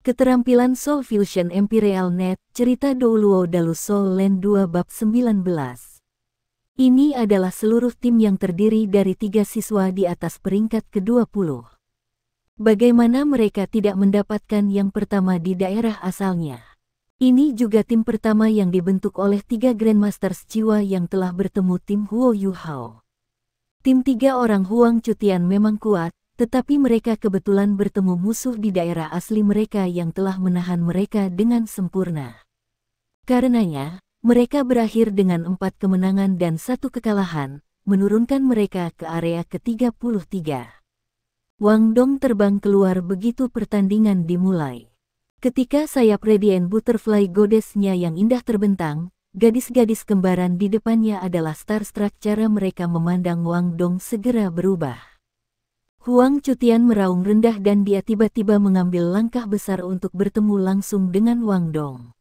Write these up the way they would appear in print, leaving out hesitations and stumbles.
Keterampilan Soul Fusion Imperial Net, cerita Douluo Dalu Soul Land 2 bab 19. Ini adalah seluruh tim yang terdiri dari 3 siswa di atas peringkat ke-20. Bagaimana mereka tidak mendapatkan yang pertama di daerah asalnya? Ini juga tim pertama yang dibentuk oleh 3 Grandmasters jiwa yang telah bertemu tim Huo Yu Hao. Tim 3 orang Huang Cutian memang kuat, tetapi mereka kebetulan bertemu musuh di daerah asli mereka yang telah menahan mereka dengan sempurna. Karenanya, mereka berakhir dengan 4 kemenangan dan 1 kekalahan, menurunkan mereka ke area ke-33. Wang Dong terbang keluar begitu pertandingan dimulai. Ketika sayap Radiant Butterfly Goddess-nya yang indah terbentang, gadis-gadis kembaran di depannya adalah starstruck. Cara mereka memandang Wang Dong segera berubah. Huang Cutian meraung rendah dan dia tiba-tiba mengambil langkah besar untuk bertemu langsung dengan Wang Dong.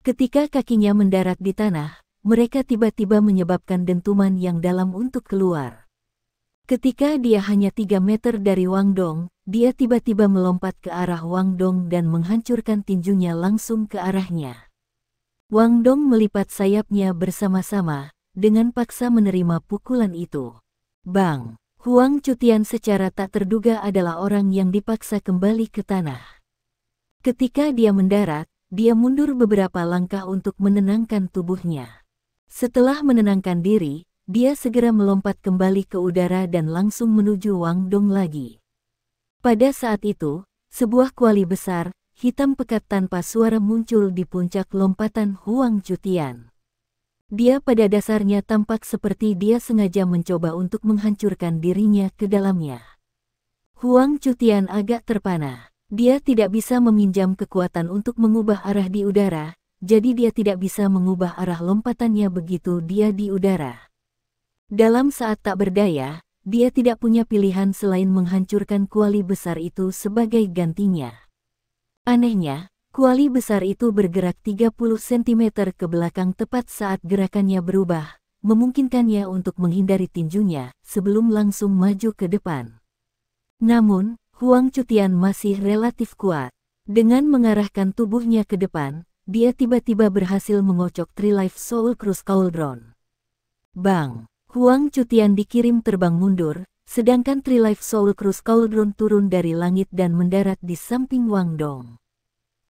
Ketika kakinya mendarat di tanah, mereka tiba-tiba menyebabkan dentuman yang dalam untuk keluar. Ketika dia hanya 3 meter dari Wang Dong, dia tiba-tiba melompat ke arah Wang Dong dan menghancurkan tinjunya langsung ke arahnya. Wang Dong melipat sayapnya bersama-sama, dengan paksa menerima pukulan itu. Bang! Huang Cutian secara tak terduga adalah orang yang dipaksa kembali ke tanah. Ketika dia mendarat, dia mundur beberapa langkah untuk menenangkan tubuhnya. Setelah menenangkan diri, dia segera melompat kembali ke udara dan langsung menuju Wang Dong lagi. Pada saat itu, sebuah kuali besar, hitam pekat tanpa suara muncul di puncak lompatan Huang Cutian. Dia pada dasarnya tampak seperti dia sengaja mencoba untuk menghancurkan dirinya ke dalamnya. Huang Cutian agak terpana. Dia tidak bisa meminjam kekuatan untuk mengubah arah di udara, jadi dia tidak bisa mengubah arah lompatannya begitu dia di udara. Dalam saat tak berdaya, dia tidak punya pilihan selain menghancurkan kuali besar itu sebagai gantinya. Anehnya, kuali besar itu bergerak 30 cm ke belakang tepat saat gerakannya berubah, memungkinkannya untuk menghindari tinjunya sebelum langsung maju ke depan. Namun, Huang Cutian masih relatif kuat. Dengan mengarahkan tubuhnya ke depan, dia tiba-tiba berhasil mengocok Tree Life Soul Cruise Cauldron. Bang! Huang Cutian dikirim terbang mundur, sedangkan Tree Life Soul Cruise Cauldron turun dari langit dan mendarat di samping Wang Dong.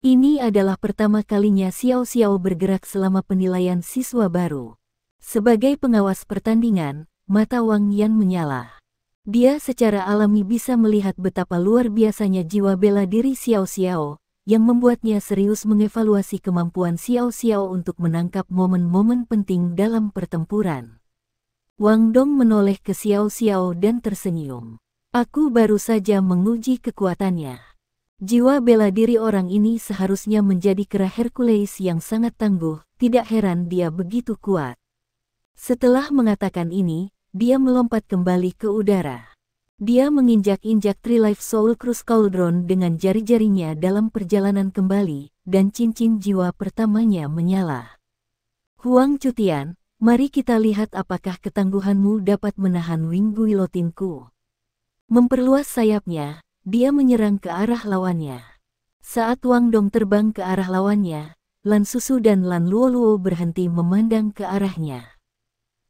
Ini adalah pertama kalinya Xiao Xiao bergerak selama penilaian siswa baru. Sebagai pengawas pertandingan, mata Wang Yan menyala. Dia secara alami bisa melihat betapa luar biasanya jiwa bela diri Xiao Xiao, yang membuatnya serius mengevaluasi kemampuan Xiao Xiao untuk menangkap momen-momen penting dalam pertempuran. Wang Dong menoleh ke Xiao Xiao dan tersenyum. Aku baru saja menguji kekuatannya. Jiwa bela diri orang ini seharusnya menjadi kera Hercules yang sangat tangguh, tidak heran dia begitu kuat. Setelah mengatakan ini, dia melompat kembali ke udara. Dia menginjak-injak Tree Life Soul Cruise Cauldron dengan jari-jarinya dalam perjalanan kembali, dan cincin jiwa pertamanya menyala. Huang Cutian, mari kita lihat apakah ketangguhanmu dapat menahan Wing Guillotine-ku. Memperluas sayapnya, dia menyerang ke arah lawannya. Saat Wang Dong terbang ke arah lawannya, Lan Susu dan Lan Luoluo berhenti memandang ke arahnya.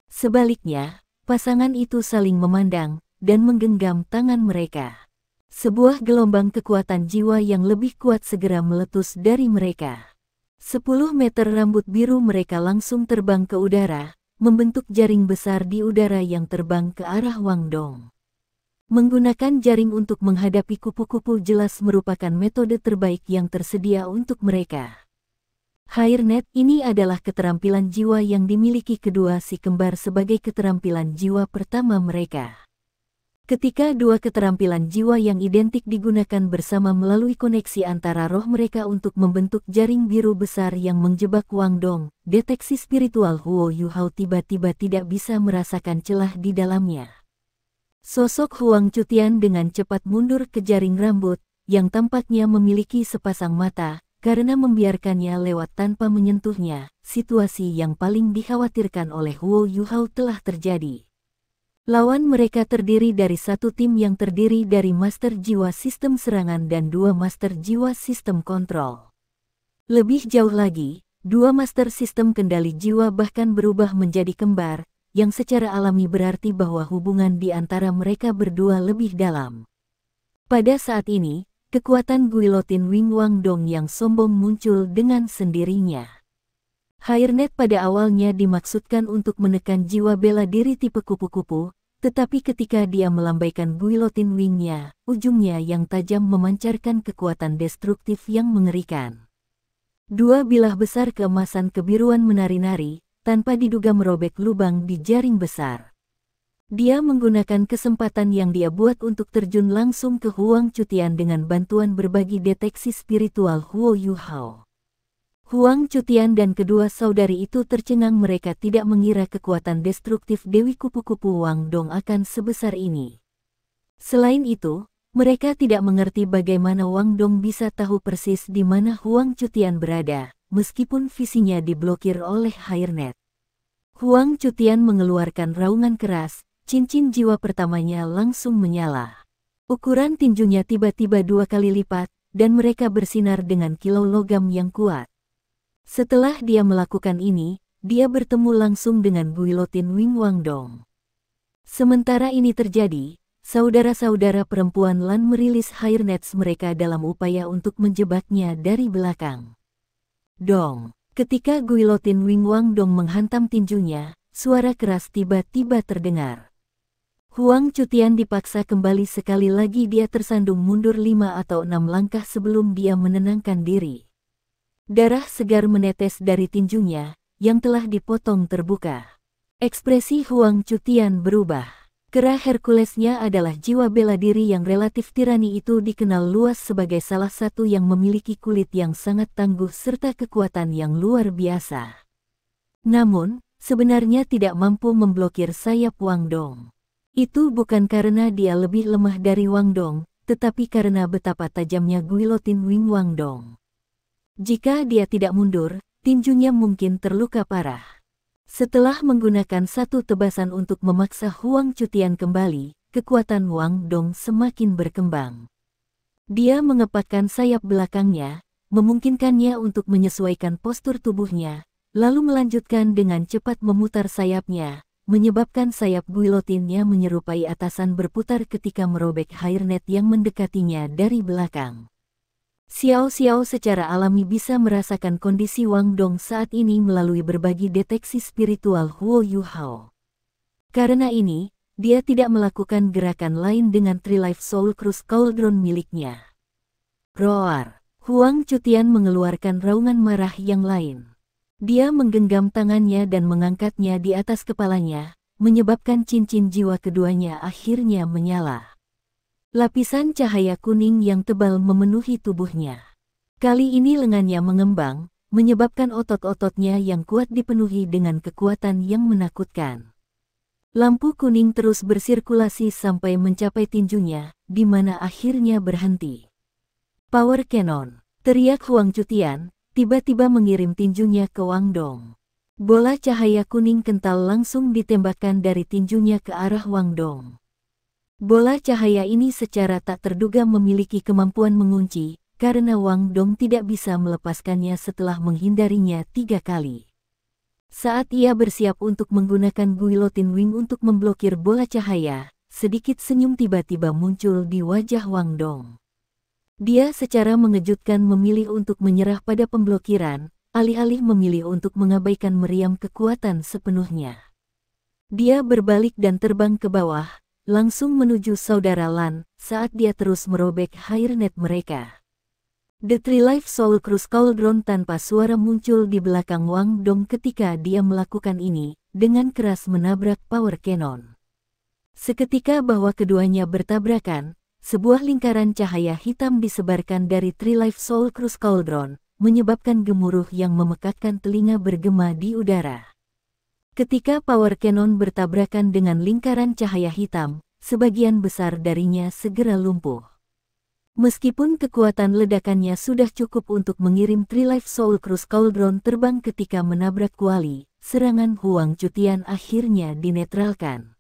Sebaliknya, pasangan itu saling memandang dan menggenggam tangan mereka. Sebuah gelombang kekuatan jiwa yang lebih kuat segera meletus dari mereka. 10 meter rambut biru mereka langsung terbang ke udara, membentuk jaring besar di udara yang terbang ke arah Wang Dong. Menggunakan jaring untuk menghadapi kupu-kupu jelas merupakan metode terbaik yang tersedia untuk mereka. Hairnet ini adalah keterampilan jiwa yang dimiliki kedua si kembar sebagai keterampilan jiwa pertama mereka. Ketika dua keterampilan jiwa yang identik digunakan bersama melalui koneksi antara roh mereka untuk membentuk jaring biru besar yang menjebak Wang Dong, deteksi spiritual Huo Yu Hao tiba-tiba tidak bisa merasakan celah di dalamnya. Sosok Huang Cutian dengan cepat mundur ke jaring rambut, yang tampaknya memiliki sepasang mata, karena membiarkannya lewat tanpa menyentuhnya. Situasi yang paling dikhawatirkan oleh Huo Yu Hao telah terjadi. Lawan mereka terdiri dari satu tim yang terdiri dari Master Jiwa Sistem Serangan dan dua Master Jiwa Sistem Kontrol. Lebih jauh lagi, dua Master Sistem Kendali Jiwa bahkan berubah menjadi kembar, yang secara alami berarti bahwa hubungan di antara mereka berdua lebih dalam. Pada saat ini, kekuatan Guillotine Wing Wangdong yang sombong muncul dengan sendirinya. Hairnet pada awalnya dimaksudkan untuk menekan jiwa bela diri tipe kupu-kupu, tetapi ketika dia melambaikan Guillotine Wing-nya, ujungnya yang tajam memancarkan kekuatan destruktif yang mengerikan. Dua bilah besar keemasan kebiruan menari-nari, tanpa diduga merobek lubang di jaring besar. Dia menggunakan kesempatan yang dia buat untuk terjun langsung ke Huang Cutian dengan bantuan berbagi deteksi spiritual Huo Yu Hao. Huang Cutian dan kedua saudari itu tercengang, mereka tidak mengira kekuatan destruktif Dewi Kupu-Kupu Wangdong akan sebesar ini. Selain itu, mereka tidak mengerti bagaimana Wangdong bisa tahu persis di mana Huang Cutian berada, meskipun visinya diblokir oleh Hairnet. Huang Cutian mengeluarkan raungan keras, cincin jiwa pertamanya langsung menyala. Ukuran tinjunya tiba-tiba 2 kali lipat, dan mereka bersinar dengan kilau logam yang kuat. Setelah dia melakukan ini, dia bertemu langsung dengan Guillotine Wing Wangdong. Sementara ini terjadi, saudara-saudara perempuan Lan merilis hairnets mereka dalam upaya untuk menjebaknya dari belakang. Dong! Ketika Guillotine Wing Wangdong menghantam tinjunya, suara keras tiba-tiba terdengar. Huang Cutian dipaksa kembali, sekali lagi dia tersandung mundur 5 atau 6 langkah sebelum dia menenangkan diri. Darah segar menetes dari tinjunya, yang telah dipotong terbuka. Ekspresi Huang Cutian berubah. Kera Herkulesnya adalah jiwa bela diri yang relatif tirani itu dikenal luas sebagai salah satu yang memiliki kulit yang sangat tangguh serta kekuatan yang luar biasa. Namun, sebenarnya tidak mampu memblokir sayap Wangdong. Itu bukan karena dia lebih lemah dari Wangdong, tetapi karena betapa tajamnya Guillotine Wing Wangdong. Jika dia tidak mundur, tinjunya mungkin terluka parah. Setelah menggunakan satu tebasan untuk memaksa Huang Cutian kembali, kekuatan Wangdong semakin berkembang. Dia mengepakkan sayap belakangnya, memungkinkannya untuk menyesuaikan postur tubuhnya, lalu melanjutkan dengan cepat memutar sayapnya, menyebabkan sayap guillotinnya menyerupai atasan berputar ketika merobek hairnet yang mendekatinya dari belakang. Xiao Xiao secara alami bisa merasakan kondisi Wangdong saat ini melalui berbagi deteksi spiritual Huo Yu Hao. Karena ini, dia tidak melakukan gerakan lain dengan Tri-Life Soul Cruise Cauldron miliknya. Roar! Huang Cutian mengeluarkan raungan marah yang lain. Dia menggenggam tangannya dan mengangkatnya di atas kepalanya, menyebabkan cincin jiwa keduanya akhirnya menyala. Lapisan cahaya kuning yang tebal memenuhi tubuhnya. Kali ini lengannya mengembang, menyebabkan otot-ototnya yang kuat dipenuhi dengan kekuatan yang menakutkan. Lampu kuning terus bersirkulasi sampai mencapai tinjunya, di mana akhirnya berhenti. Power Cannon! Teriak Huang Cutian, tiba-tiba mengirim tinjunya ke Wangdong. Bola cahaya kuning kental langsung ditembakkan dari tinjunya ke arah Wangdong. Bola cahaya ini secara tak terduga memiliki kemampuan mengunci, karena Wangdong tidak bisa melepaskannya setelah menghindarinya 3 kali. Saat ia bersiap untuk menggunakan Guillotine Wing untuk memblokir bola cahaya, sedikit senyum tiba-tiba muncul di wajah Wangdong. Dia secara mengejutkan memilih untuk menyerah pada pemblokiran, alih-alih memilih untuk mengabaikan meriam kekuatan sepenuhnya. Dia berbalik dan terbang ke bawah, langsung menuju saudara Lan, saat dia terus merobek hairnet mereka. The Tri-Life Soul Cruise Cauldron tanpa suara muncul di belakang Wangdong ketika dia melakukan ini, dengan keras menabrak Power Cannon. Seketika bahwa keduanya bertabrakan, sebuah lingkaran cahaya hitam disebarkan dari Tri-Life Soul Cruise Cauldron, menyebabkan gemuruh yang memekakkan telinga bergema di udara. Ketika Power Cannon bertabrakan dengan lingkaran cahaya hitam, sebagian besar darinya segera lumpuh. Meskipun kekuatan ledakannya sudah cukup untuk mengirim Tri-Life Soul Cruise Cauldron terbang ketika menabrak kuali, serangan Huang Cutian akhirnya dinetralkan.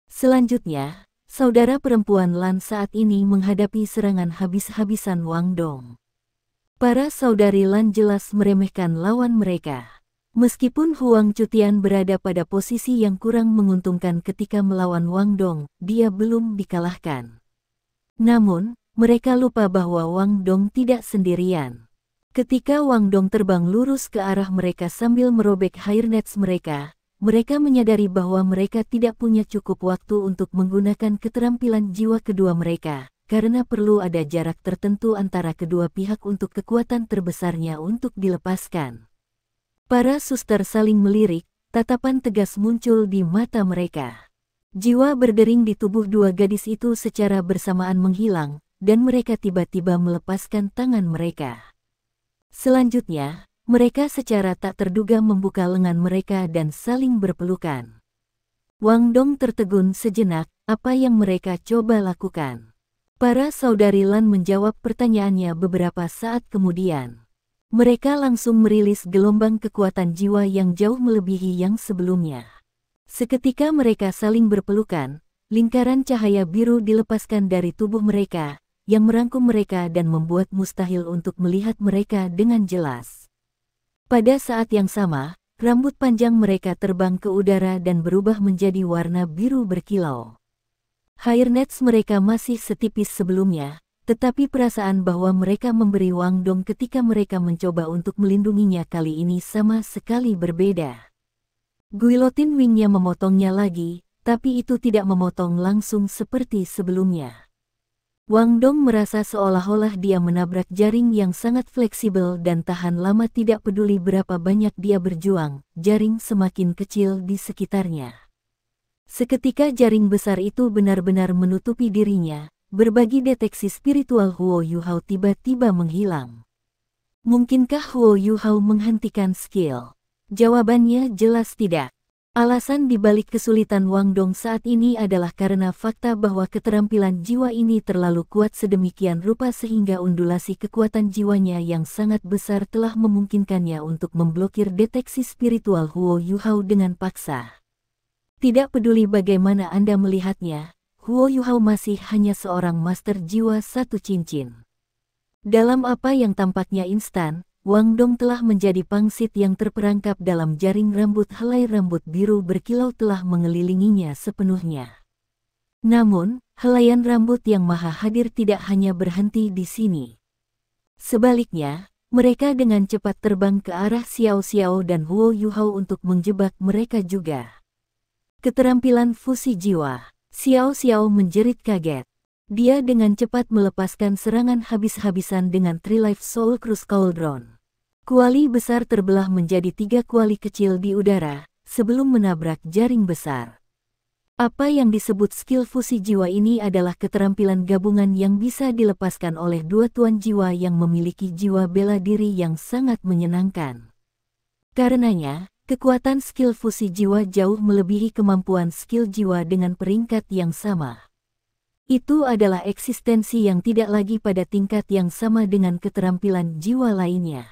Selanjutnya, saudara perempuan Lan saat ini menghadapi serangan habis-habisan Wang Dong. Para saudari Lan jelas meremehkan lawan mereka. Meskipun Huang Cutian berada pada posisi yang kurang menguntungkan ketika melawan Wang Dong, dia belum dikalahkan. Namun, mereka lupa bahwa Wang Dong tidak sendirian. Ketika Wang Dong terbang lurus ke arah mereka sambil merobek hairnets mereka menyadari bahwa mereka tidak punya cukup waktu untuk menggunakan keterampilan jiwa kedua mereka, karena perlu ada jarak tertentu antara kedua pihak untuk kekuatan terbesarnya untuk dilepaskan. Para suster saling melirik, tatapan tegas muncul di mata mereka. Jiwa berdering di tubuh dua gadis itu secara bersamaan menghilang, dan mereka tiba-tiba melepaskan tangan mereka. Selanjutnya, mereka secara tak terduga membuka lengan mereka dan saling berpelukan. Wang Dong tertegun sejenak, apa yang mereka coba lakukan? Para saudari Lan menjawab pertanyaannya beberapa saat kemudian. Mereka langsung merilis gelombang kekuatan jiwa yang jauh melebihi yang sebelumnya. Seketika mereka saling berpelukan, lingkaran cahaya biru dilepaskan dari tubuh mereka, yang merangkum mereka dan membuat mustahil untuk melihat mereka dengan jelas. Pada saat yang sama, rambut panjang mereka terbang ke udara dan berubah menjadi warna biru berkilau. Hairnets mereka masih setipis sebelumnya, tetapi perasaan bahwa mereka memberi Wang Dong ketika mereka mencoba untuk melindunginya kali ini sama sekali berbeda. Guillotine wingnya memotongnya lagi, tapi itu tidak memotong langsung seperti sebelumnya. Wang Dong merasa seolah-olah dia menabrak jaring yang sangat fleksibel dan tahan lama, tidak peduli berapa banyak dia berjuang, jaring semakin kecil di sekitarnya. Seketika jaring besar itu benar-benar menutupi dirinya. Berbagi deteksi spiritual Huo Yuhao tiba-tiba menghilang. Mungkinkah Huo Yuhao menghentikan skill? Jawabannya jelas tidak. Alasan dibalik kesulitan Wang Dong saat ini adalah karena fakta bahwa keterampilan jiwa ini terlalu kuat sedemikian rupa sehingga undulasi kekuatan jiwanya yang sangat besar telah memungkinkannya untuk memblokir deteksi spiritual Huo Yuhao dengan paksa. Tidak peduli bagaimana Anda melihatnya, Huo Yuhao masih hanya seorang master jiwa satu cincin. Dalam apa yang tampaknya instan, Wang Dong telah menjadi pangsit yang terperangkap dalam jaring rambut. Helai rambut biru berkilau telah mengelilinginya sepenuhnya. Namun, helaian rambut yang maha hadir tidak hanya berhenti di sini. Sebaliknya, mereka dengan cepat terbang ke arah Xiao Xiao dan Huo Yuhao untuk menjebak mereka juga. Keterampilan fusi jiwa. Xiao Xiao menjerit kaget. Dia dengan cepat melepaskan serangan habis-habisan dengan Tri-Life Soul Cruise Cauldron. Kuali besar terbelah menjadi 3 kuali kecil di udara, sebelum menabrak jaring besar. Apa yang disebut skill fusi jiwa ini adalah keterampilan gabungan yang bisa dilepaskan oleh dua tuan jiwa yang memiliki jiwa bela diri yang sangat menyenangkan. Karenanya, kekuatan skill fusi jiwa jauh melebihi kemampuan skill jiwa dengan peringkat yang sama. Itu adalah eksistensi yang tidak lagi pada tingkat yang sama dengan keterampilan jiwa lainnya.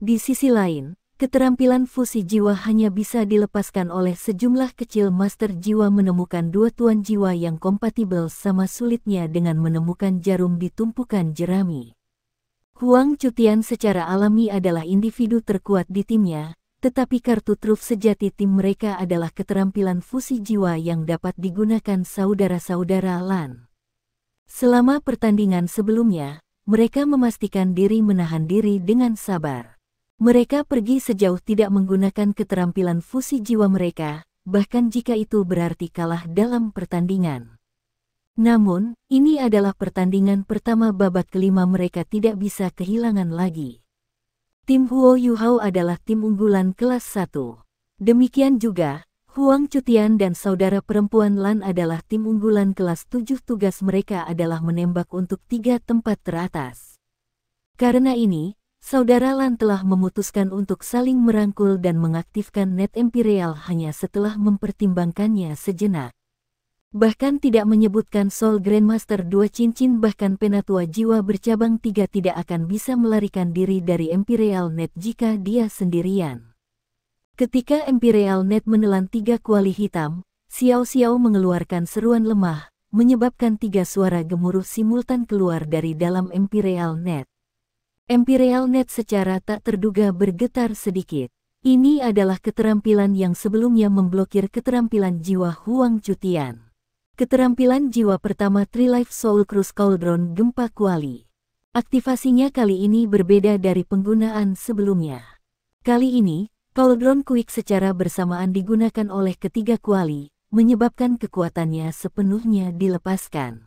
Di sisi lain, keterampilan fusi jiwa hanya bisa dilepaskan oleh sejumlah kecil master jiwa. Menemukan dua tuan jiwa yang kompatibel sama sulitnya dengan menemukan jarum di tumpukan jerami. Huang Cutian secara alami adalah individu terkuat di timnya, tetapi kartu truf sejati tim mereka adalah keterampilan fusi jiwa yang dapat digunakan saudara-saudara Lan. Selama pertandingan sebelumnya, mereka memastikan diri menahan diri dengan sabar. Mereka pergi sejauh tidak menggunakan keterampilan fusi jiwa mereka, bahkan jika itu berarti kalah dalam pertandingan. Namun, ini adalah pertandingan pertama babak kelima, mereka tidak bisa kehilangan lagi. Tim Huo Yuhao adalah tim unggulan kelas 1. Demikian juga, Huang Cutian dan saudara perempuan Lan adalah tim unggulan kelas 7. Tugas mereka adalah menembak untuk 3 tempat teratas. Karena ini, saudara Lan telah memutuskan untuk saling merangkul dan mengaktifkan net Imperial hanya setelah mempertimbangkannya sejenak. Bahkan tidak menyebutkan Soul Grandmaster 2 cincin, bahkan penatua jiwa bercabang 3 tidak akan bisa melarikan diri dari Imperial Net jika dia sendirian. Ketika Imperial Net menelan 3 kuali hitam, Xiao Xiao mengeluarkan seruan lemah, menyebabkan 3 suara gemuruh simultan keluar dari dalam Imperial Net. Imperial Net secara tak terduga bergetar sedikit. Ini adalah keterampilan yang sebelumnya memblokir keterampilan jiwa Huang Cutian. Keterampilan jiwa pertama Tri-Life Soul Cruise Cauldron Gempa Kuali. Aktivasinya kali ini berbeda dari penggunaan sebelumnya. Kali ini, Cauldron Quick secara bersamaan digunakan oleh ketiga kuali, menyebabkan kekuatannya sepenuhnya dilepaskan.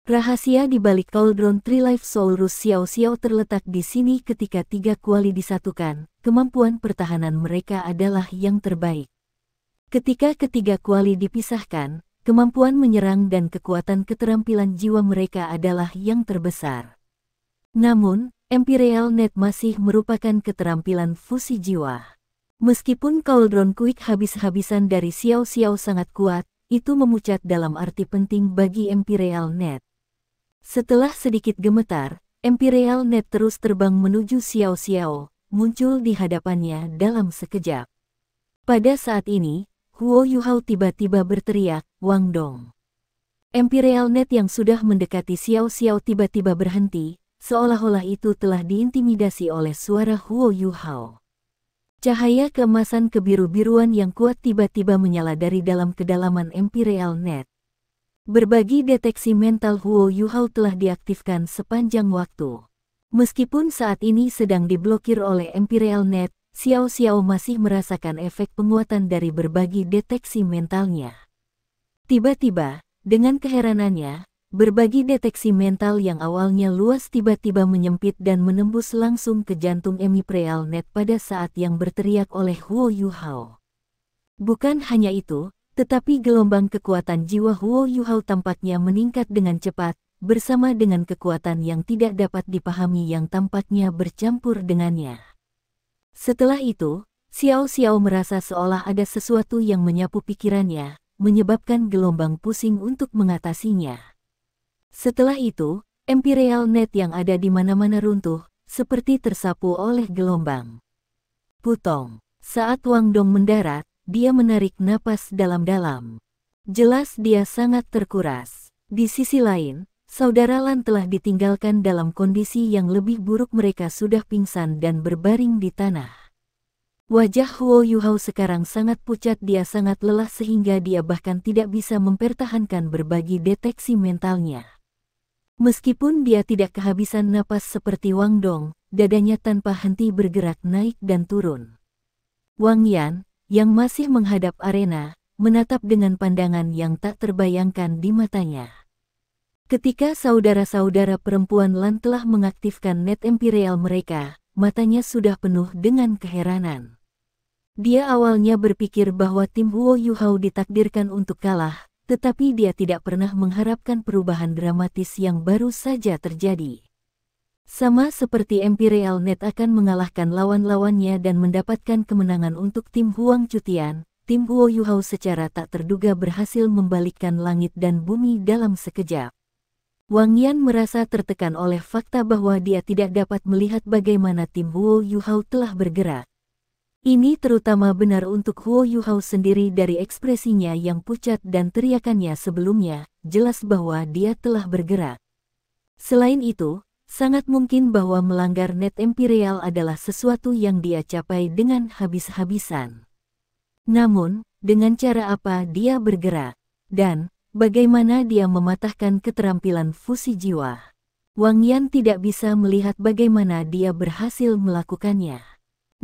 Rahasia di balik Cauldron Tri-Life Soulrus Xiao Xiao terletak di sini. Ketika 3 kuali disatukan, kemampuan pertahanan mereka adalah yang terbaik. Ketika ketiga kuali dipisahkan, kemampuan menyerang dan kekuatan keterampilan jiwa mereka adalah yang terbesar. Namun, Imperial Net masih merupakan keterampilan fusi jiwa. Meskipun Cauldron Quick habis-habisan dari Xiao Xiao sangat kuat, itu memucat dalam arti penting bagi Imperial Net. Setelah sedikit gemetar, Imperial Net terus terbang menuju Xiao Xiao, muncul di hadapannya dalam sekejap. Pada saat ini, Huo Yuhao tiba-tiba berteriak, "Wang Dong!" Imperial Net yang sudah mendekati Xiao Xiao tiba-tiba berhenti, seolah-olah itu telah diintimidasi oleh suara Huo Yuhao. Cahaya keemasan kebiru-biruan yang kuat tiba-tiba menyala dari dalam kedalaman Imperial Net. Berbagi deteksi mental Huo Yuhao telah diaktifkan sepanjang waktu. Meskipun saat ini sedang diblokir oleh Imperial Net, Xiao Xiao masih merasakan efek penguatan dari berbagi deteksi mentalnya. Tiba-tiba, dengan keheranannya, berbagi deteksi mental yang awalnya luas tiba-tiba menyempit dan menembus langsung ke jantung Imperial Net pada saat yang berteriak oleh Huo Yuhao. Bukan hanya itu, tetapi gelombang kekuatan jiwa Huo Yuhao tampaknya meningkat dengan cepat, bersama dengan kekuatan yang tidak dapat dipahami yang tampaknya bercampur dengannya. Setelah itu, Xiao Xiao merasa seolah ada sesuatu yang menyapu pikirannya, menyebabkan gelombang pusing untuk mengatasinya. Setelah itu, Imperial Net yang ada di mana-mana runtuh, seperti tersapu oleh gelombang. Putong. Saat Wang Dong mendarat, dia menarik napas dalam-dalam. Jelas dia sangat terkuras. Di sisi lain, saudara Lan telah ditinggalkan dalam kondisi yang lebih buruk. Mereka sudah pingsan dan berbaring di tanah. Wajah Huo Yuhao sekarang sangat pucat. Dia sangat lelah sehingga dia bahkan tidak bisa mempertahankan berbagi deteksi mentalnya. Meskipun dia tidak kehabisan napas seperti Wang Dong, dadanya tanpa henti bergerak naik dan turun. Wang Yan, yang masih menghadap arena, menatap dengan pandangan yang tak terbayangkan di matanya. Ketika saudara-saudara perempuan Lan telah mengaktifkan net Imperial mereka, matanya sudah penuh dengan keheranan. Dia awalnya berpikir bahwa tim Huo Yuhao ditakdirkan untuk kalah, tetapi dia tidak pernah mengharapkan perubahan dramatis yang baru saja terjadi. Sama seperti Imperial Net akan mengalahkan lawan-lawannya dan mendapatkan kemenangan untuk tim Huang Cutian, tim Huo Yuhao secara tak terduga berhasil membalikkan langit dan bumi dalam sekejap. Wang Yan merasa tertekan oleh fakta bahwa dia tidak dapat melihat bagaimana tim Huo Yuhao telah bergerak. Ini terutama benar untuk Huo Yuhao sendiri. Dari ekspresinya yang pucat dan teriakannya sebelumnya, jelas bahwa dia telah bergerak. Selain itu, sangat mungkin bahwa melanggar net Imperial adalah sesuatu yang dia capai dengan habis-habisan. Namun, dengan cara apa dia bergerak? Dan, bagaimana dia mematahkan keterampilan fusi jiwa? Wang Yan tidak bisa melihat bagaimana dia berhasil melakukannya.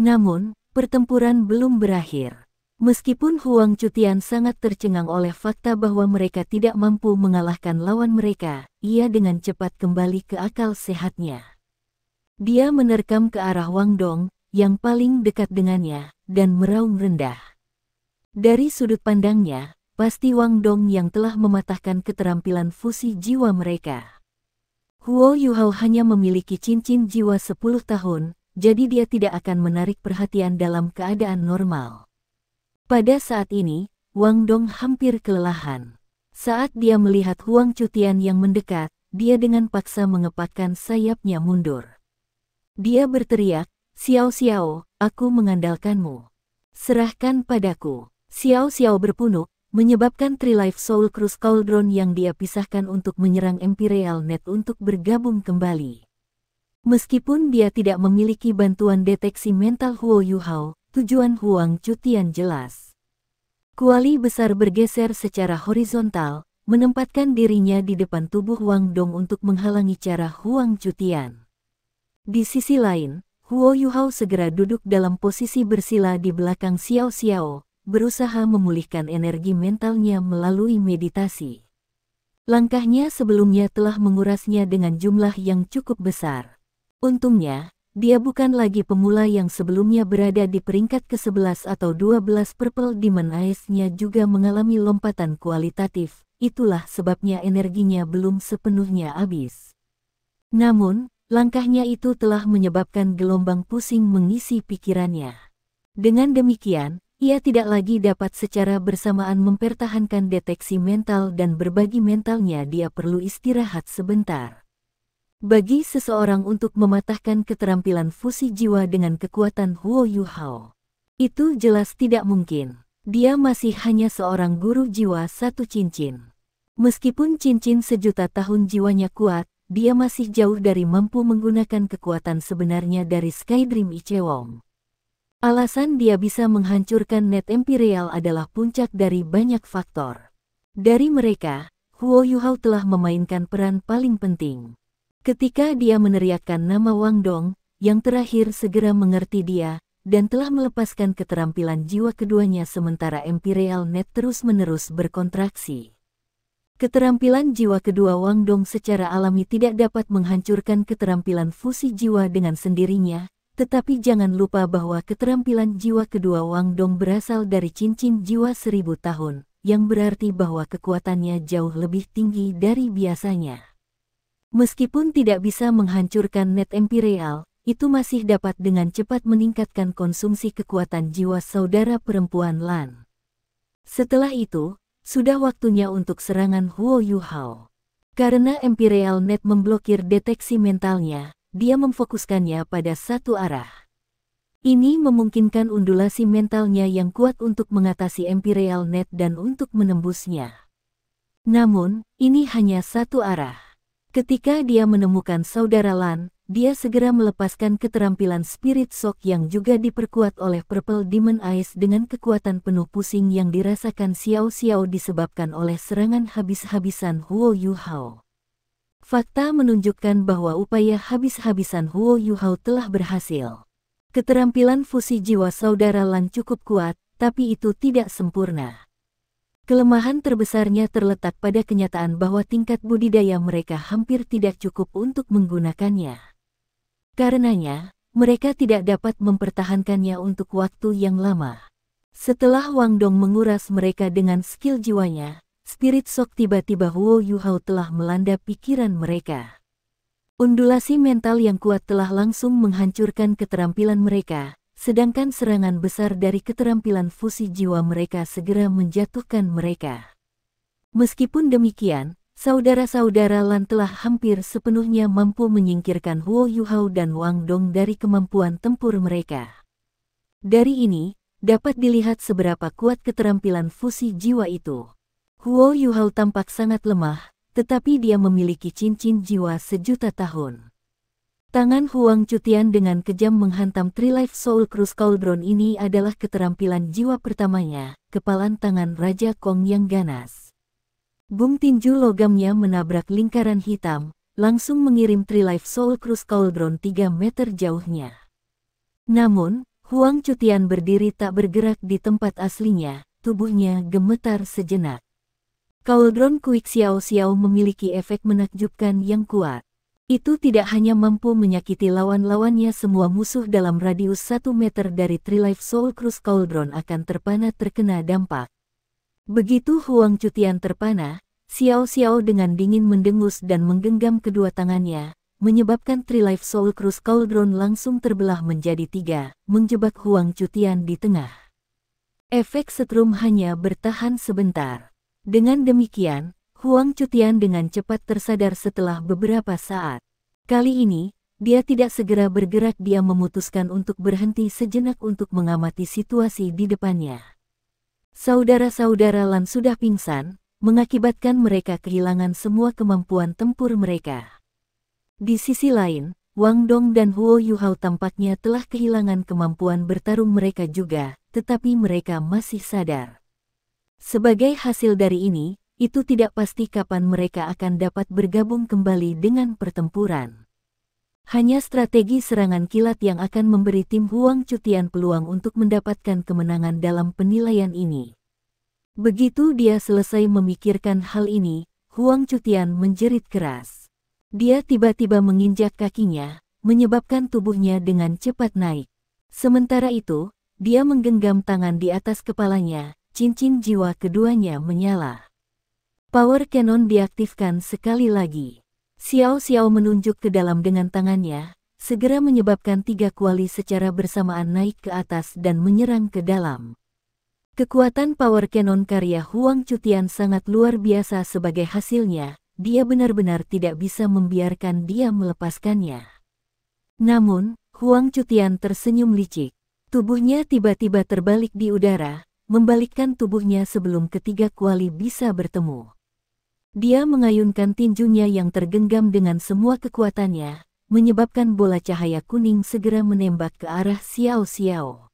Namun, pertempuran belum berakhir. Meskipun Huang Cutian sangat tercengang oleh fakta bahwa mereka tidak mampu mengalahkan lawan mereka, ia dengan cepat kembali ke akal sehatnya. Dia menerkam ke arah Wang Dong, yang paling dekat dengannya, dan meraung rendah. Dari sudut pandangnya, pasti Wang Dong yang telah mematahkan keterampilan fusi jiwa mereka. Huo Yuhao hanya memiliki cincin jiwa 10 tahun, jadi dia tidak akan menarik perhatian dalam keadaan normal. Pada saat ini, Wang Dong hampir kelelahan. Saat dia melihat Huang Cutian yang mendekat, dia dengan paksa mengepakkan sayapnya mundur. Dia berteriak, "Xiao Xiao, aku mengandalkanmu. Serahkan padaku." Xiao Xiao berpunuk, menyebabkan Tri-Life Soul Cruise Cauldron yang dia pisahkan untuk menyerang Imperial Net untuk bergabung kembali. Meskipun dia tidak memiliki bantuan deteksi mental Huo Yuhao, tujuan Huang Cutian jelas. Kuali besar bergeser secara horizontal, menempatkan dirinya di depan tubuh Wang Dong untuk menghalangi cara Huang Cutian. Di sisi lain, Huo Yuhao segera duduk dalam posisi bersila di belakang Xiao Xiao, berusaha memulihkan energi mentalnya melalui meditasi. Langkahnya sebelumnya telah mengurasnya dengan jumlah yang cukup besar. Untungnya, dia bukan lagi pemula yang sebelumnya berada di peringkat ke-11 atau 12. Purple Demon Eyes-nya juga mengalami lompatan kualitatif, itulah sebabnya energinya belum sepenuhnya habis. Namun, langkahnya itu telah menyebabkan gelombang pusing mengisi pikirannya. Dengan demikian, ia tidak lagi dapat secara bersamaan mempertahankan deteksi mental dan berbagi mentalnya. Dia perlu istirahat sebentar. Bagi seseorang untuk mematahkan keterampilan fusi jiwa dengan kekuatan Huo Yuhao, itu jelas tidak mungkin. Dia masih hanya seorang guru jiwa satu cincin. Meskipun cincin sejuta tahun jiwanya kuat, dia masih jauh dari mampu menggunakan kekuatan sebenarnya dari Skydream Ichewong. Alasan dia bisa menghancurkan Net Imperial adalah puncak dari banyak faktor. Dari mereka, Huo Yuhao telah memainkan peran paling penting. Ketika dia meneriakkan nama Wang Dong, yang terakhir segera mengerti dia, dan telah melepaskan keterampilan jiwa keduanya sementara Imperial Net terus-menerus berkontraksi. Keterampilan jiwa kedua Wang Dong secara alami tidak dapat menghancurkan keterampilan fusi jiwa dengan sendirinya, tetapi jangan lupa bahwa keterampilan jiwa kedua Wang Dong berasal dari cincin jiwa 1000 tahun, yang berarti bahwa kekuatannya jauh lebih tinggi dari biasanya. Meskipun tidak bisa menghancurkan Net Imperial, itu masih dapat dengan cepat meningkatkan konsumsi kekuatan jiwa saudara perempuan Lan. Setelah itu, sudah waktunya untuk serangan Huo Yuhao. Karena Imperial Net memblokir deteksi mentalnya, dia memfokuskannya pada satu arah. Ini memungkinkan undulasi mentalnya yang kuat untuk mengatasi Imperial Net dan untuk menembusnya. Namun, ini hanya satu arah. Ketika dia menemukan saudara Lan, dia segera melepaskan keterampilan Spirit Shock yang juga diperkuat oleh Purple Demon Eyes dengan kekuatan penuh pusing yang dirasakan Xiao Xiao disebabkan oleh serangan habis-habisan Huo Yuhao. Fakta menunjukkan bahwa upaya habis-habisan Huo Yuhao telah berhasil. Keterampilan fusi jiwa saudara Lan cukup kuat, tapi itu tidak sempurna. Kelemahan terbesarnya terletak pada kenyataan bahwa tingkat budidaya mereka hampir tidak cukup untuk menggunakannya. Karenanya, mereka tidak dapat mempertahankannya untuk waktu yang lama. Setelah Wang Dong menguras mereka dengan skill jiwanya, Spirit Shock tiba-tiba Huo Yuhao telah melanda pikiran mereka. Undulasi mental yang kuat telah langsung menghancurkan keterampilan mereka, sedangkan serangan besar dari keterampilan fusi jiwa mereka segera menjatuhkan mereka. Meskipun demikian, saudara-saudara Lan telah hampir sepenuhnya mampu menyingkirkan Huo Yuhao dan Wang Dong dari kemampuan tempur mereka. Dari ini, dapat dilihat seberapa kuat keterampilan fusi jiwa itu. Huo Yuhao tampak sangat lemah, tetapi dia memiliki cincin jiwa sejuta tahun. Tangan Huang Cutian dengan kejam menghantam Tri-Life Soul Cruise Cauldron ini adalah keterampilan jiwa pertamanya, kepalan tangan Raja Kong yang ganas. Bung tinju logamnya menabrak lingkaran hitam, langsung mengirim Tri-Life Soul Cruise Cauldron 3 meter jauhnya. Namun, Huang Cutian berdiri tak bergerak di tempat aslinya, tubuhnya gemetar sejenak. Cauldron Quick Xiao Xiao memiliki efek menakjubkan yang kuat. Itu tidak hanya mampu menyakiti lawan-lawannya, semua musuh dalam radius 1 meter dari Tri-Life Soul Cruise Cauldron akan terpana terkena dampak. Begitu Huang Cutian terpana, Xiao Xiao dengan dingin mendengus dan menggenggam kedua tangannya, menyebabkan Tri-Life Soul Cruise Cauldron langsung terbelah menjadi 3, menjebak Huang Cutian di tengah. Efek setrum hanya bertahan sebentar. Dengan demikian, Huang Cutian dengan cepat tersadar setelah beberapa saat. Kali ini, dia tidak segera bergerak, dia memutuskan untuk berhenti sejenak untuk mengamati situasi di depannya. Saudara-saudara Lan sudah pingsan, mengakibatkan mereka kehilangan semua kemampuan tempur mereka. Di sisi lain, Wang Dong dan Huo Yuhao tampaknya telah kehilangan kemampuan bertarung mereka juga, tetapi mereka masih sadar. Sebagai hasil dari ini, itu tidak pasti kapan mereka akan dapat bergabung kembali dengan pertempuran. Hanya strategi serangan kilat yang akan memberi tim Huang Cutian peluang untuk mendapatkan kemenangan dalam penilaian ini. Begitu dia selesai memikirkan hal ini, Huang Cutian menjerit keras. Dia tiba-tiba menginjak kakinya, menyebabkan tubuhnya dengan cepat naik. Sementara itu, dia menggenggam tangan di atas kepalanya, cincin jiwa keduanya menyala. Power Cannon diaktifkan sekali lagi. Xiao Xiao menunjuk ke dalam dengan tangannya, segera menyebabkan 3 kuali secara bersamaan naik ke atas dan menyerang ke dalam. Kekuatan Power Cannon karya Huang Cutian sangat luar biasa sebagai hasilnya, dia benar-benar tidak bisa membiarkan dia melepaskannya. Namun, Huang Cutian tersenyum licik. Tubuhnya tiba-tiba terbalik di udara, membalikkan tubuhnya sebelum ketiga kuali bisa bertemu. Dia mengayunkan tinjunya yang tergenggam dengan semua kekuatannya, menyebabkan bola cahaya kuning segera menembak ke arah Xiao Xiao.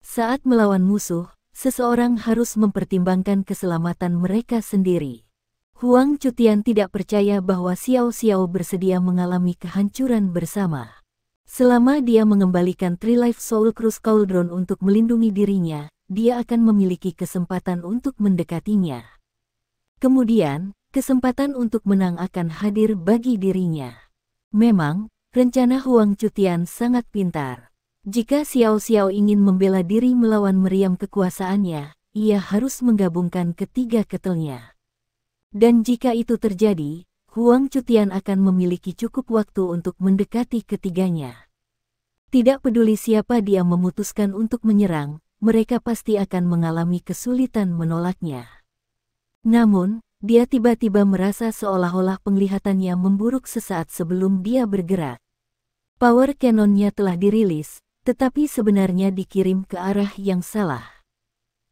Saat melawan musuh, seseorang harus mempertimbangkan keselamatan mereka sendiri. Huang Cutian tidak percaya bahwa Xiao Xiao bersedia mengalami kehancuran bersama. Selama dia mengembalikan Three Life Soul Cruise Cauldron untuk melindungi dirinya, dia akan memiliki kesempatan untuk mendekatinya. Kemudian, kesempatan untuk menang akan hadir bagi dirinya. Memang, rencana Huang Cutian sangat pintar. Jika Xiao Xiao ingin membela diri melawan meriam kekuasaannya, ia harus menggabungkan ketiga ketelnya. Dan jika itu terjadi, Huang Cutian akan memiliki cukup waktu untuk mendekati ketiganya. Tidak peduli siapa dia memutuskan untuk menyerang, mereka pasti akan mengalami kesulitan menolaknya. Namun, dia tiba-tiba merasa seolah-olah penglihatannya memburuk sesaat sebelum dia bergerak. Power Cannon-nya telah dirilis, tetapi sebenarnya dikirim ke arah yang salah.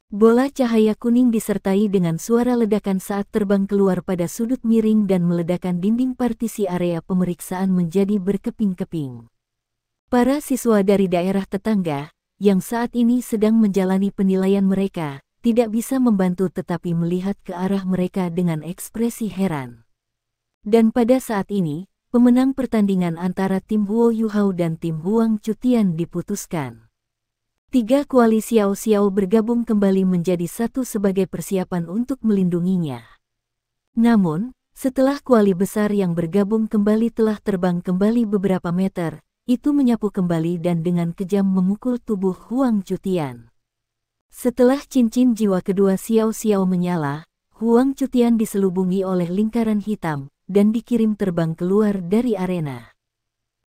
Bola cahaya kuning disertai dengan suara ledakan saat terbang keluar pada sudut miring dan meledakkan dinding partisi area pemeriksaan menjadi berkeping-keping. Para siswa dari daerah tetangga, yang saat ini sedang menjalani penilaian mereka, tidak bisa membantu tetapi melihat ke arah mereka dengan ekspresi heran. Dan pada saat ini, pemenang pertandingan antara tim Huo Yuhao dan tim Huang Cutian diputuskan. 3 kuali Xiao Xiao bergabung kembali menjadi satu sebagai persiapan untuk melindunginya. Namun, setelah kuali besar yang bergabung kembali telah terbang kembali beberapa meter, itu menyapu kembali dan dengan kejam memukul tubuh Huang Cutian. Setelah cincin jiwa kedua Xiao Xiao menyala, Huang Cutian diselubungi oleh lingkaran hitam, dan dikirim terbang keluar dari arena.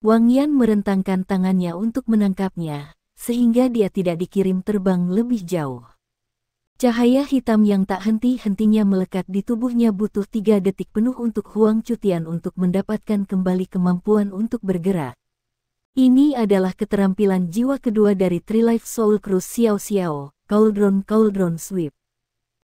Wang Yan merentangkan tangannya untuk menangkapnya, sehingga dia tidak dikirim terbang lebih jauh. Cahaya hitam yang tak henti-hentinya melekat di tubuhnya butuh 3 detik penuh untuk Huang Cutian untuk mendapatkan kembali kemampuan untuk bergerak. Ini adalah keterampilan jiwa kedua dari Three Life Soul Cruise Xiao Xiao, Cauldron Sweep.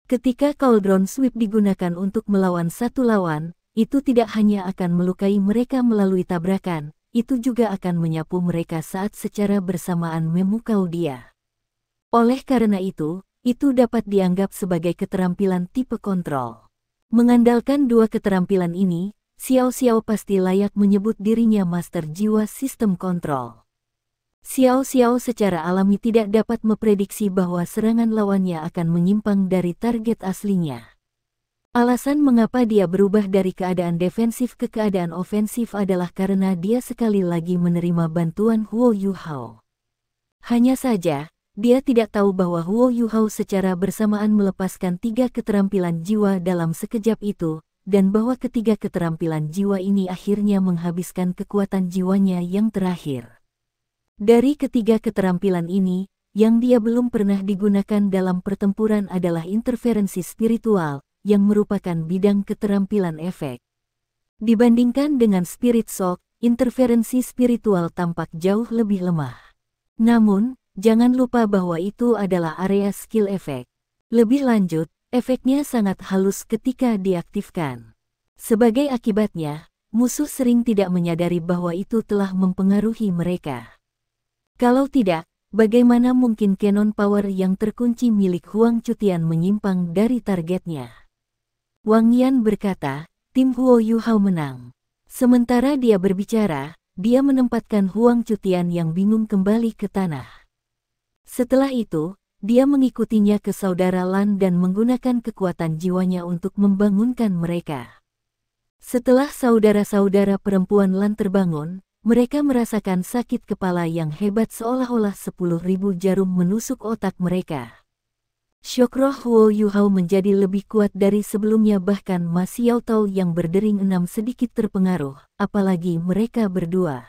Ketika Cauldron Sweep digunakan untuk melawan satu lawan, itu tidak hanya akan melukai mereka melalui tabrakan, itu juga akan menyapu mereka saat secara bersamaan memukau dia. Oleh karena itu dapat dianggap sebagai keterampilan tipe kontrol. Mengandalkan 2 keterampilan ini, Xiao Xiao pasti layak menyebut dirinya master jiwa sistem kontrol. Xiao Xiao secara alami tidak dapat memprediksi bahwa serangan lawannya akan menyimpang dari target aslinya. Alasan mengapa dia berubah dari keadaan defensif ke keadaan ofensif adalah karena dia sekali lagi menerima bantuan Huo Yuhao. Hanya saja, dia tidak tahu bahwa Huo Yuhao secara bersamaan melepaskan 3 keterampilan jiwa dalam sekejap itu, dan bahwa ketiga keterampilan jiwa ini akhirnya menghabiskan kekuatan jiwanya yang terakhir. Dari ketiga keterampilan ini, yang dia belum pernah digunakan dalam pertempuran adalah interferensi spiritual, yang merupakan bidang keterampilan efek. Dibandingkan dengan Spirit Shock, interferensi spiritual tampak jauh lebih lemah. Namun, jangan lupa bahwa itu adalah area skill efek. Lebih lanjut, efeknya sangat halus ketika diaktifkan. Sebagai akibatnya, musuh sering tidak menyadari bahwa itu telah mempengaruhi mereka. Kalau tidak, bagaimana mungkin Cannon Power yang terkunci milik Huang Cutian menyimpang dari targetnya? Wang Yan berkata, tim Huo Yuhao menang. Sementara dia berbicara, dia menempatkan Huang Cutian yang bingung kembali ke tanah. Setelah itu, dia mengikutinya ke saudara Lan dan menggunakan kekuatan jiwanya untuk membangunkan mereka. Setelah saudara-saudara perempuan Lan terbangun, mereka merasakan sakit kepala yang hebat seolah-olah 10.000 jarum menusuk otak mereka. Syok roh Huo Yuhao menjadi lebih kuat dari sebelumnya, bahkan Ma Xiaotao yang berdering 6 sedikit terpengaruh, apalagi mereka berdua.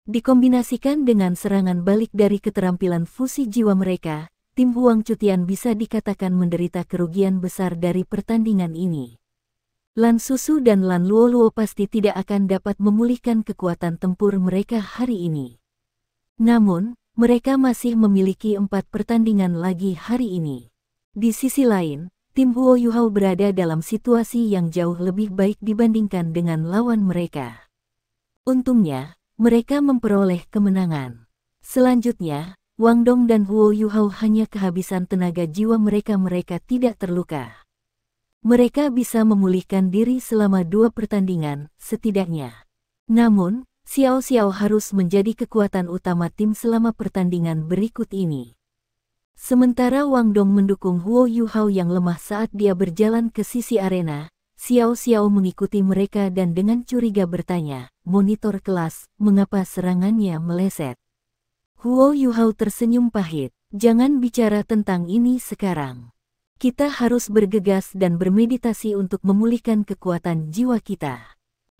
Dikombinasikan dengan serangan balik dari keterampilan fusi jiwa mereka, tim Huang Cutian bisa dikatakan menderita kerugian besar dari pertandingan ini. Lan Susu dan Lan Luoluo pasti tidak akan dapat memulihkan kekuatan tempur mereka hari ini. Namun, mereka masih memiliki 4 pertandingan lagi hari ini. Di sisi lain, tim Huo Yuhao berada dalam situasi yang jauh lebih baik dibandingkan dengan lawan mereka. Untungnya, mereka memperoleh kemenangan. Selanjutnya, Wang Dong dan Huo Yuhao hanya kehabisan tenaga jiwa mereka tidak terluka. Mereka bisa memulihkan diri selama 2 pertandingan, setidaknya. Namun, Xiao Xiao harus menjadi kekuatan utama tim selama pertandingan berikut ini. Sementara Wang Dong mendukung Huo Yuhao yang lemah saat dia berjalan ke sisi arena, Xiao Xiao mengikuti mereka dan dengan curiga bertanya, "Monitor kelas, mengapa serangannya meleset?" Huo Yuhao tersenyum pahit, "Jangan bicara tentang ini sekarang. Kita harus bergegas dan bermeditasi untuk memulihkan kekuatan jiwa kita.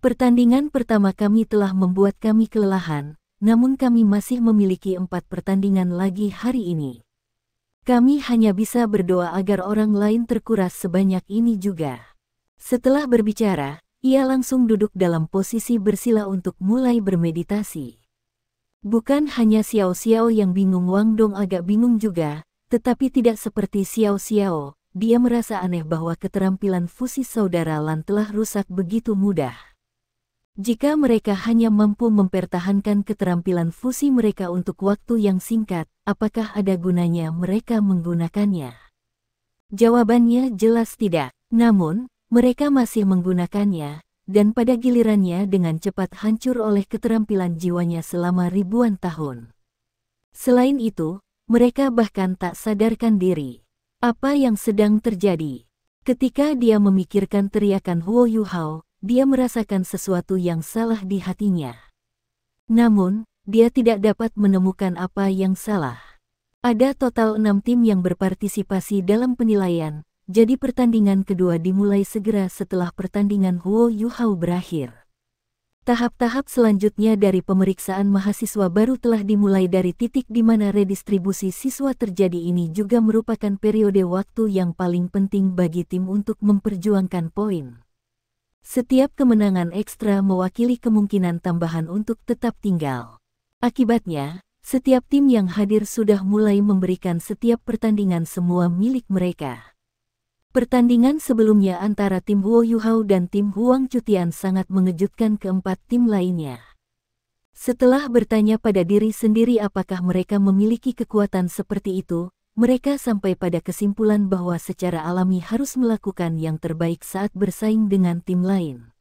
Pertandingan pertama kami telah membuat kami kelelahan, namun kami masih memiliki 4 pertandingan lagi hari ini. Kami hanya bisa berdoa agar orang lain terkuras sebanyak ini juga." Setelah berbicara, ia langsung duduk dalam posisi bersila untuk mulai bermeditasi. Bukan hanya Xiao Xiao yang bingung, Wang Dong agak bingung juga, tetapi tidak seperti Xiao Xiao, dia merasa aneh bahwa keterampilan fusi saudara Lan telah rusak begitu mudah. Jika mereka hanya mampu mempertahankan keterampilan fusi mereka untuk waktu yang singkat, apakah ada gunanya mereka menggunakannya? Jawabannya jelas tidak. Namun, mereka masih menggunakannya, dan pada gilirannya dengan cepat hancur oleh keterampilan jiwanya selama ribuan tahun. Selain itu, mereka bahkan tak sadarkan diri. Apa yang sedang terjadi? Ketika dia memikirkan teriakan Huo Yuhao, dia merasakan sesuatu yang salah di hatinya. Namun, dia tidak dapat menemukan apa yang salah. Ada total 6 tim yang berpartisipasi dalam penilaian, jadi pertandingan kedua dimulai segera setelah pertandingan Huo Yuhao berakhir. Tahap-tahap selanjutnya dari pemeriksaan mahasiswa baru telah dimulai dari titik di mana redistribusi siswa terjadi. Ini juga merupakan periode waktu yang paling penting bagi tim untuk memperjuangkan poin. Setiap kemenangan ekstra mewakili kemungkinan tambahan untuk tetap tinggal. Akibatnya, setiap tim yang hadir sudah mulai memberikan setiap pertandingan semua milik mereka. Pertandingan sebelumnya antara tim Huo Yuhao dan tim Huang Cutian sangat mengejutkan keempat tim lainnya. Setelah bertanya pada diri sendiri apakah mereka memiliki kekuatan seperti itu, mereka sampai pada kesimpulan bahwa secara alami harus melakukan yang terbaik saat bersaing dengan tim lain.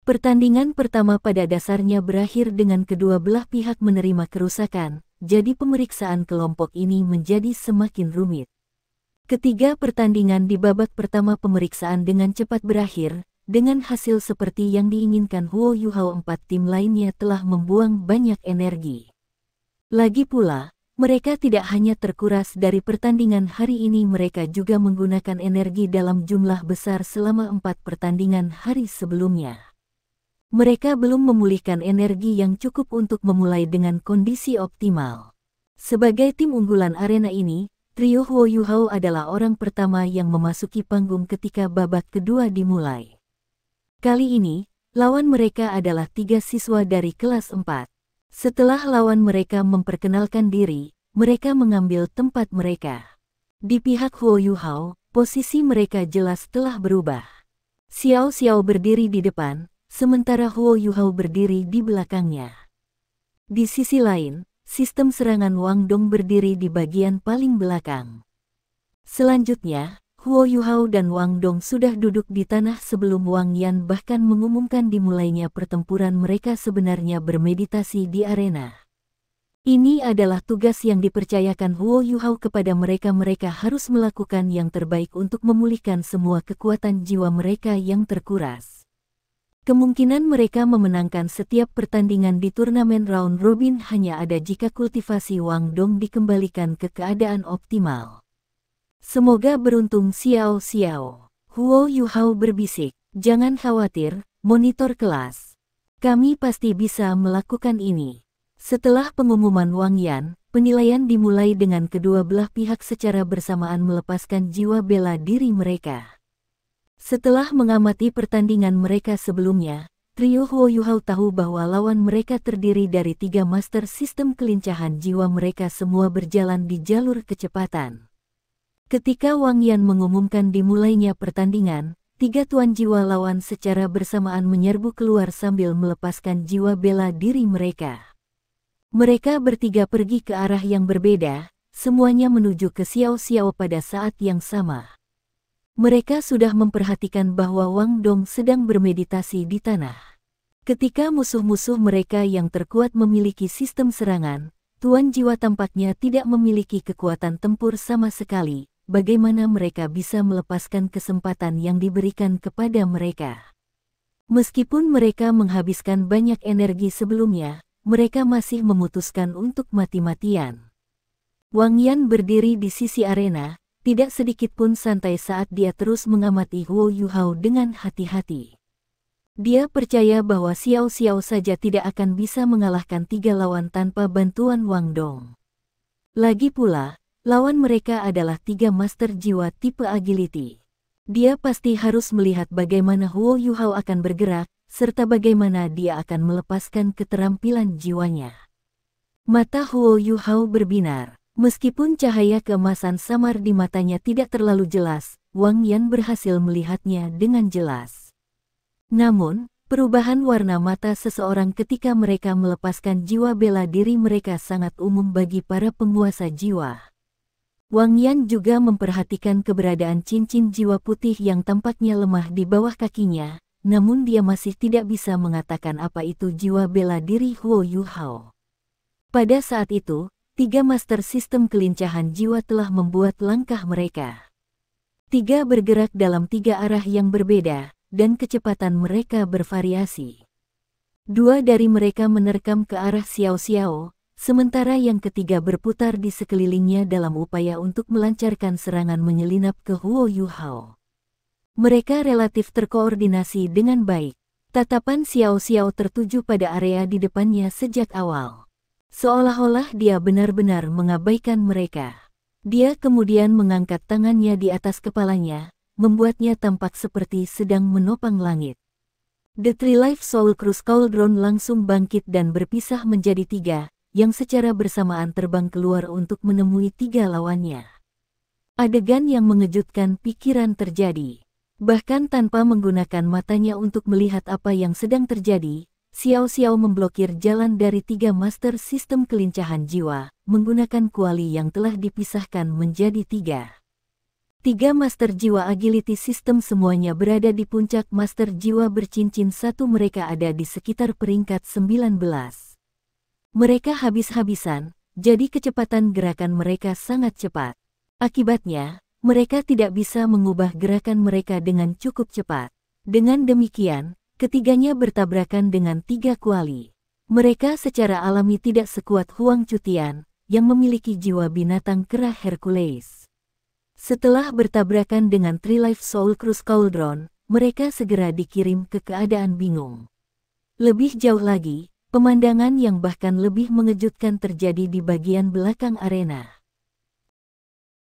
Pertandingan pertama pada dasarnya berakhir dengan kedua belah pihak menerima kerusakan, jadi pemeriksaan kelompok ini menjadi semakin rumit. Ketiga pertandingan di babak pertama pemeriksaan dengan cepat berakhir, dengan hasil seperti yang diinginkan Huo Yuhao. 4 tim lainnya telah membuang banyak energi. Lagi pula, mereka tidak hanya terkuras dari pertandingan hari ini, mereka juga menggunakan energi dalam jumlah besar selama 4 pertandingan hari sebelumnya. Mereka belum memulihkan energi yang cukup untuk memulai dengan kondisi optimal. Sebagai tim unggulan arena ini, trio Huo Yuhao adalah orang pertama yang memasuki panggung ketika babak kedua dimulai. Kali ini, lawan mereka adalah 3 siswa dari kelas 4. Setelah lawan mereka memperkenalkan diri, mereka mengambil tempat mereka. Di pihak Huo Yuhao, posisi mereka jelas telah berubah. Xiao Xiao berdiri di depan, sementara Huo Yuhao berdiri di belakangnya. Di sisi lain, sistem serangan Wang Dong berdiri di bagian paling belakang. Selanjutnya, Huo Yuhao dan Wang Dong sudah duduk di tanah sebelum Wang Yan bahkan mengumumkan dimulainya pertempuran. Mereka sebenarnya bermeditasi di arena. Ini adalah tugas yang dipercayakan Huo Yuhao kepada mereka. Mereka harus melakukan yang terbaik untuk memulihkan semua kekuatan jiwa mereka yang terkuras. Kemungkinan mereka memenangkan setiap pertandingan di turnamen round robin hanya ada jika kultivasi Wang Dong dikembalikan ke keadaan optimal. Semoga beruntung Xiao Xiao. Huo Yuhao berbisik, jangan khawatir, monitor kelas. Kami pasti bisa melakukan ini. Setelah pengumuman Wang Yan, penilaian dimulai dengan kedua belah pihak secara bersamaan melepaskan jiwa bela diri mereka. Setelah mengamati pertandingan mereka sebelumnya, trio Huo Yuhao tahu bahwa lawan mereka terdiri dari 3 master sistem kelincahan jiwa. Mereka semua berjalan di jalur kecepatan. Ketika Wang Yan mengumumkan dimulainya pertandingan, 3 tuan jiwa lawan secara bersamaan menyerbu keluar sambil melepaskan jiwa bela diri mereka. Mereka bertiga pergi ke arah yang berbeda, semuanya menuju ke Xiao Xiao pada saat yang sama. Mereka sudah memperhatikan bahwa Wang Dong sedang bermeditasi di tanah. Ketika musuh-musuh mereka yang terkuat memiliki sistem serangan, tuan jiwa tampaknya tidak memiliki kekuatan tempur sama sekali. Bagaimana mereka bisa melepaskan kesempatan yang diberikan kepada mereka? Meskipun mereka menghabiskan banyak energi sebelumnya, mereka masih memutuskan untuk mati-matian. Wang Yan berdiri di sisi arena, tidak sedikit pun santai saat dia terus mengamati Huo Yuhao dengan hati-hati. Dia percaya bahwa Xiao Xiao saja tidak akan bisa mengalahkan 3 lawan tanpa bantuan Wang Dong. Lagi pula, lawan mereka adalah 3 master jiwa tipe agility. Dia pasti harus melihat bagaimana Huo Yuhao akan bergerak, serta bagaimana dia akan melepaskan keterampilan jiwanya. Mata Huo Yuhao berbinar. Meskipun cahaya keemasan samar di matanya tidak terlalu jelas, Wang Yan berhasil melihatnya dengan jelas. Namun, perubahan warna mata seseorang ketika mereka melepaskan jiwa bela diri mereka sangat umum bagi para penguasa jiwa. Wang Yan juga memperhatikan keberadaan cincin jiwa putih yang tampaknya lemah di bawah kakinya, namun dia masih tidak bisa mengatakan apa itu jiwa bela diri Huo Yuhao. Pada saat itu, 3 master sistem kelincahan jiwa telah membuat langkah mereka. 3 bergerak dalam 3 arah yang berbeda, dan kecepatan mereka bervariasi. 2 dari mereka menerkam ke arah Xiao Xiao, sementara yang ketiga berputar di sekelilingnya dalam upaya untuk melancarkan serangan menyelinap ke Huo Yuhao. Mereka relatif terkoordinasi dengan baik. Tatapan Xiao Xiao tertuju pada area di depannya sejak awal. Seolah-olah dia benar-benar mengabaikan mereka. Dia kemudian mengangkat tangannya di atas kepalanya, membuatnya tampak seperti sedang menopang langit. The Three Life Soul Cruise Cauldron langsung bangkit dan berpisah menjadi 3, yang secara bersamaan terbang keluar untuk menemui 3 lawannya. Adegan yang mengejutkan pikiran terjadi. Bahkan tanpa menggunakan matanya untuk melihat apa yang sedang terjadi, Xiao Xiao memblokir jalan dari 3 master sistem kelincahan jiwa, menggunakan kuali yang telah dipisahkan menjadi 3. 3 master jiwa agility system semuanya berada di puncak master jiwa bercincin 1. Mereka ada di sekitar peringkat 19. Mereka habis-habisan, jadi kecepatan gerakan mereka sangat cepat. Akibatnya, mereka tidak bisa mengubah gerakan mereka dengan cukup cepat. Dengan demikian, ketiganya bertabrakan dengan 3 kuali. Mereka secara alami tidak sekuat Huang Cutian, yang memiliki jiwa binatang kera Hercules. Setelah bertabrakan dengan Three Life Soul Cruise Cauldron, mereka segera dikirim ke keadaan bingung. Lebih jauh lagi, pemandangan yang bahkan lebih mengejutkan terjadi di bagian belakang arena.